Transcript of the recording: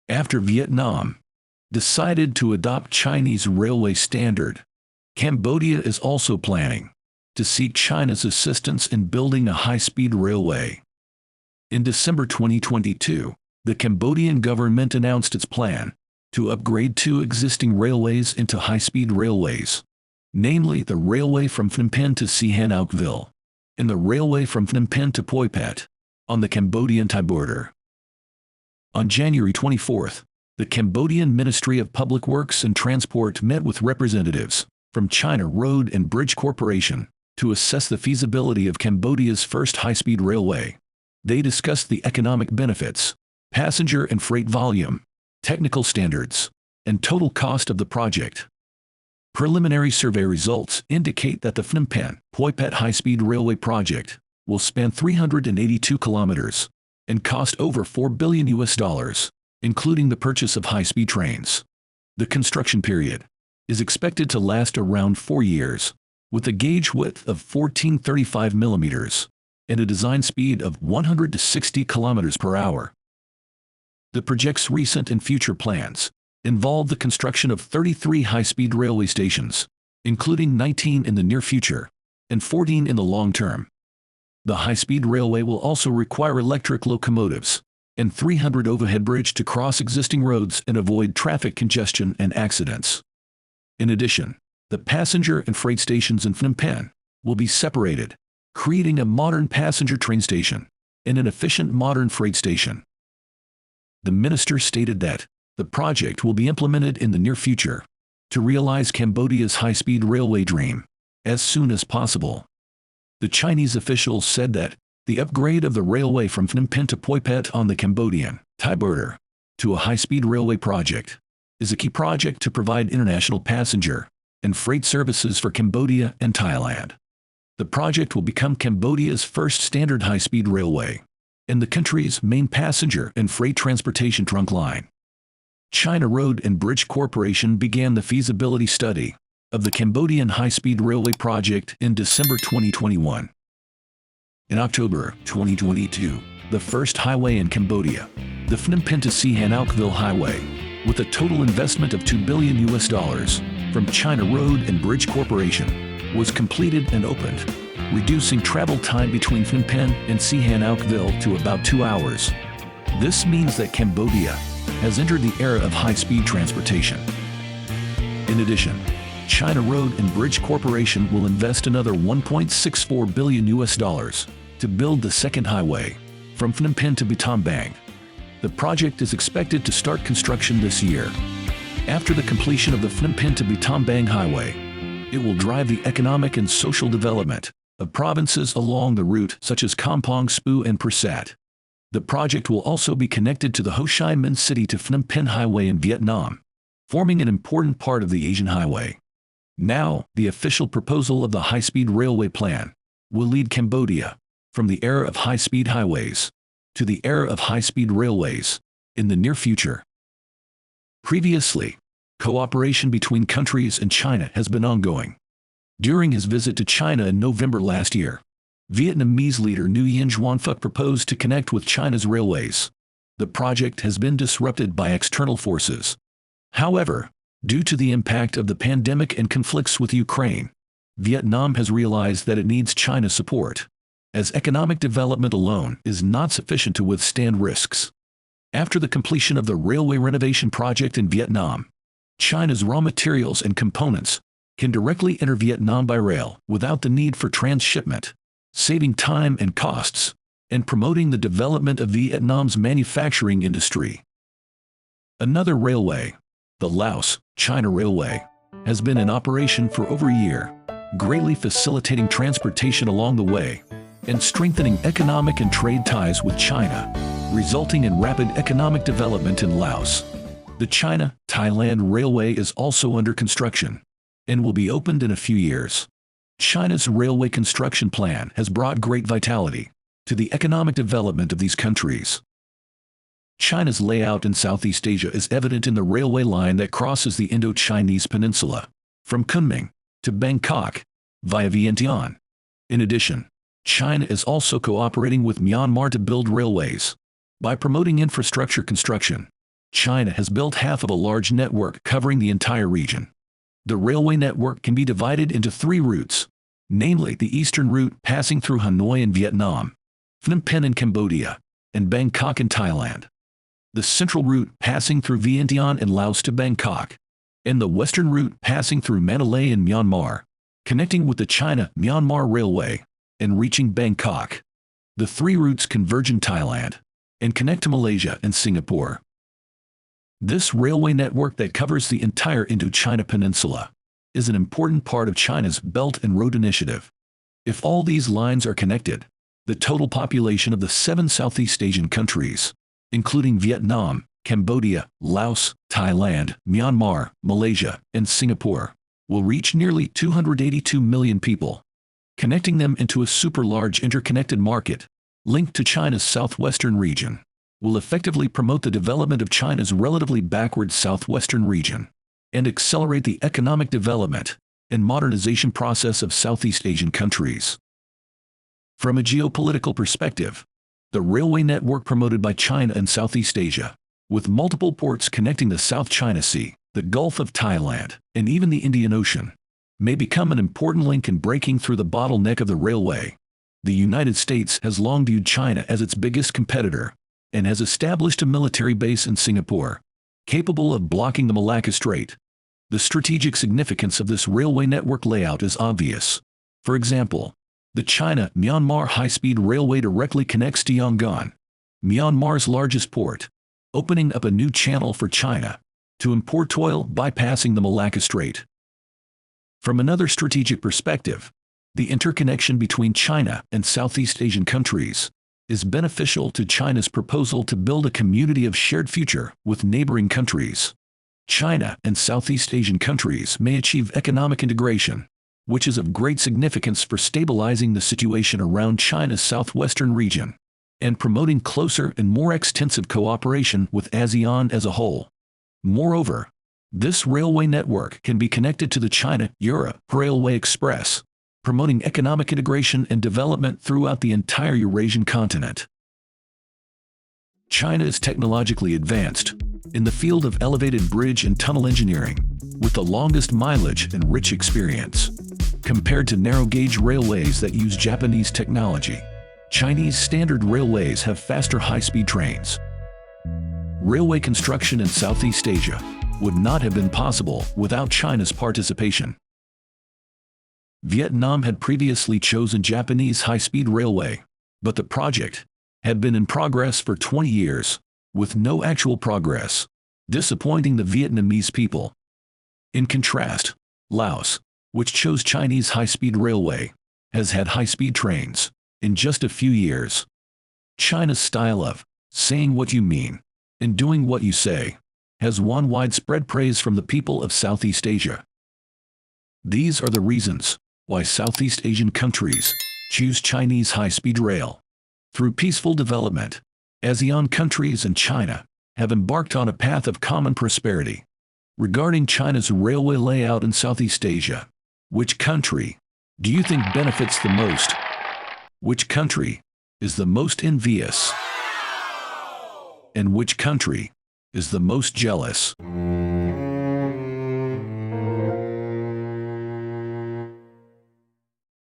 After Vietnam decided to adopt Chinese railway standard, Cambodia is also planning to seek China's assistance in building a high-speed railway. In December 2022, the Cambodian government announced its plan to upgrade two existing railways into high-speed railways, namely the railway from Phnom Penh to Sihanoukville and the railway from Phnom Penh to Poipet on the Cambodian-Thai border. On January 24, the Cambodian Ministry of Public Works and Transport met with representatives from China Road and Bridge Corporation to assess the feasibility of Cambodia's first high-speed railway. They discussed the economic benefits, passenger and freight volume, technical standards, and total cost of the project. Preliminary survey results indicate that the Phnom Penh-Poipet high-speed railway project will span 382 kilometers and cost over $4 billion, including the purchase of high-speed trains. The construction period is expected to last around 4 years, with a gauge width of 1435 millimeters and a design speed of 160 kilometers per hour. The project's recent and future plans involve the construction of 33 high-speed railway stations, including 19 in the near future and 14 in the long term. The high-speed railway will also require electric locomotives and 300 overhead bridge to cross existing roads and avoid traffic congestion and accidents. In addition, the passenger and freight stations in Phnom Penh will be separated, creating a modern passenger train station and an efficient modern freight station. The minister stated that the project will be implemented in the near future to realize Cambodia's high-speed railway dream as soon as possible. The Chinese officials said that the upgrade of the railway from Phnom Penh to Poipet on the Cambodian-Thai border to a high-speed railway project is a key project to provide international passenger and freight services for Cambodia and Thailand. The project will become Cambodia's first standard high-speed railway and the country's main passenger and freight transportation trunk line. China Road and Bridge Corporation began the feasibility study of the Cambodian high-speed railway project in December 2021. In October 2022, the first highway in Cambodia, the Phnom Penh to Sihanoukville Highway, with a total investment of $2 billion from China Road and Bridge Corporation, was completed and opened, reducing travel time between Phnom Penh and Sihanoukville to about 2 hours. This means that Cambodia has entered the era of high-speed transportation. In addition, China Road and Bridge Corporation will invest another $1.64 billion to build the second highway from Phnom Penh to Battambang. The project is expected to start construction this year. After the completion of the Phnom Penh to Battambang highway, it will drive the economic and social development of provinces along the route such as Kampong Speu and Pursat. The project will also be connected to the Ho Chi Minh City to Phnom Penh Highway in Vietnam, forming an important part of the Asian Highway. Now, the official proposal of the high-speed railway plan will lead Cambodia from the era of high-speed highways to the era of high-speed railways in the near future. Previously, cooperation between countries and China has been ongoing. During his visit to China in November last year, Vietnamese leader Nguyen Xuan Phuc proposed to connect with China's railways. The project has been disrupted by external forces. However, due to the impact of the pandemic and conflicts with Ukraine, Vietnam has realized that it needs China's support, as economic development alone is not sufficient to withstand risks. After the completion of the railway renovation project in Vietnam, China's raw materials and components can directly enter Vietnam by rail without the need for transshipment, saving time and costs, and promoting the development of Vietnam's manufacturing industry. Another railway, the Laos-China Railway, has been in operation for over a year, greatly facilitating transportation along the way and strengthening economic and trade ties with China, resulting in rapid economic development in Laos. The China-Thailand Railway is also under construction and will be opened in a few years. China's railway construction plan has brought great vitality to the economic development of these countries. China's layout in Southeast Asia is evident in the railway line that crosses the Indo-Chinese peninsula, from Kunming to Bangkok, via Vientiane. In addition, China is also cooperating with Myanmar to build railways. By promoting infrastructure construction, China has built half of a large network covering the entire region. The railway network can be divided into 3 routes, namely the eastern route passing through Hanoi in Vietnam, Phnom Penh in Cambodia, and Bangkok in Thailand. The central route passing through Vientiane in Laos to Bangkok, and the western route passing through Mandalay in Myanmar, connecting with the China-Myanmar Railway and reaching Bangkok. The 3 routes converge in Thailand and connect to Malaysia and Singapore. This railway network that covers the entire Indochina Peninsula is an important part of China's Belt and Road Initiative. If all these lines are connected, the total population of the 7 Southeast Asian countries, including Vietnam, Cambodia, Laos, Thailand, Myanmar, Malaysia, and Singapore, will reach nearly 282 million people, connecting them into a super-large interconnected market linked to China's southwestern region, will effectively promote the development of China's relatively backward southwestern region and accelerate the economic development and modernization process of Southeast Asian countries. From a geopolitical perspective, the railway network promoted by China in Southeast Asia, with multiple ports connecting the South China Sea, the Gulf of Thailand, and even the Indian Ocean, may become an important link in breaking through the bottleneck of the railway. The United States has long viewed China as its biggest competitor and has established a military base in Singapore, capable of blocking the Malacca Strait. The strategic significance of this railway network layout is obvious. For example, the China-Myanmar high-speed railway directly connects to Yangon, Myanmar's largest port, opening up a new channel for China to import oil bypassing the Malacca Strait. From another strategic perspective, the interconnection between China and Southeast Asian countries is beneficial to China's proposal to build a community of shared future with neighboring countries. China and Southeast Asian countries may achieve economic integration, which is of great significance for stabilizing the situation around China's southwestern region and promoting closer and more extensive cooperation with ASEAN as a whole. Moreover, this railway network can be connected to the China-Europe Railway Express, promoting economic integration and development throughout the entire Eurasian continent. China is technologically advanced in the field of elevated bridge and tunnel engineering, with the longest mileage and rich experience. Compared to narrow-gauge railways that use Japanese technology, Chinese standard railways have faster high-speed trains. Railway construction in Southeast Asia would not have been possible without China's participation. Vietnam had previously chosen Japanese high-speed railway, but the project had been in progress for 20 years, with no actual progress, disappointing the Vietnamese people. In contrast, Laos, which chose Chinese high-speed railway, has had high-speed trains in just a few years. China's style of saying what you mean and doing what you say has won widespread praise from the people of Southeast Asia. These are the reasons why Southeast Asian countries choose Chinese high-speed rail. Through peaceful development, ASEAN countries and China have embarked on a path of common prosperity. Regarding China's railway layout in Southeast Asia, which country do you think benefits the most? Which country is the most envious? And which country is the most jealous?